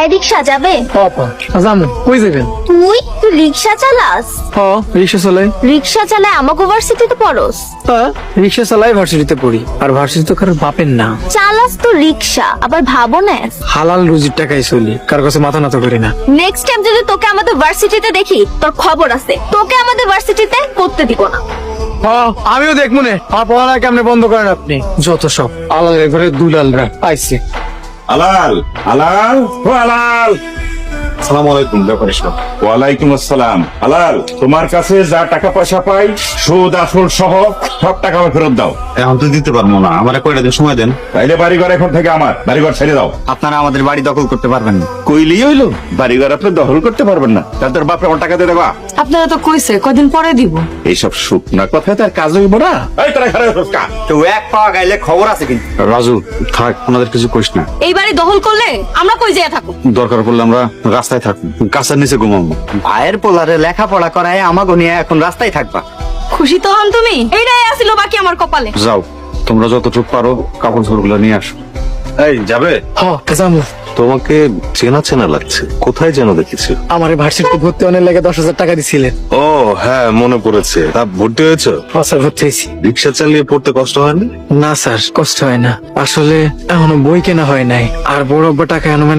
এই রিক্সা যাবে? পাপা জানো কই যাবেন? তুই রিক্সা চালাস? হ্যাঁ রিক্সা চালাই। রিক্সা চালায় আমাকে ভার্সিটিতে পড়স? হ্যাঁ রিক্সা চালাই, ভার্সিটিতে পড়ি। আর ভার্সিটি তো কারোর বাপের না। চালাস তো রিক্সা, আবার ভাবো না হালাল রুজির টাকায় চলি, কার কাছে মাথা নত করি না। নেক্সট টাইম যদি তোকে আমাদের ভার্সিটিতে দেখি তোর খবর আছে, তোকে আমাদের ভার্সিটিতে পড়তে দিব না। হ্যাঁ আমিও দেখবো না। আর পড়ালেখা কেমনে বন্ধ করেন আপনি? যত সব আলালের ঘরে দুলালরা আইছে। আলাল আলাল ও আলাল, সালাম আলাইকুম। ওয়ালাইকুম আসসালাম। আলাল, তোমার কাছে যা টাকা পয়সা পাই সুদ আসল সহ সব টাকা আমার ফেরত দাও। এখন তো দিতে পারবো না, আমার কয়টা দিন সময় দেন। তাইলে বাড়িঘর এখন থেকে আমার, বাড়িঘর ছেড়ে দাও। আপনারা আমাদের বাড়ি দখল করতে পারবেন না। কইলি হইলো বাড়িঘর আপনি দখল করতে পারবেন না, তাদের বাপরে আমার টাকা দিয়ে দেবা। আপনারা তো কইছে কদিন পরে দিব। এইসব শুকনা কথা তার কাজ হইব না। এই তারা খারাপ কা তো এক পাওয়া গাইলে খবর আছে কিন্তু। রাজু থাক, ওনাদের কিছু কইস না। এই বাড়ি দখল করলে আমরা কই যেয়ে থাকবো? দরকার পড়লে আমরা রাস্তায় থাকবো, গাছের নিচে ঘুমাবো। ভাইয়ের পোলারে লেখাপড়া করায় আমাকে নিয়ে এখন রাস্তায় থাকবা। খুশি তো হন তুমি? এইটাই আসিল বাকি আমার কপালে। যাও, তোমরা যতটুকু পারো কাপড় চোপড় গুলো নিয়ে আসো। এই যাবে? হ্যাঁ যাবো। তোমাকে চেনা চেনা লাগছে, কোথায় যেন দেখেছি। আমার ভার্সিটিতে ভর্তি অনেক লাগে 10,000 টাকা দিছিলেন। ও হ্যাঁ মনে পড়েছে। তা ভর্তি হয়েছো? হ্যাঁ স্যার ভর্তি হয়েছি। রিক্সা চালিয়ে পড়তে কষ্ট হয়নি? না স্যার কষ্ট হয় না, আসলে এখনো বই কেনা হয় নাই। আর বড় টাকা এখনো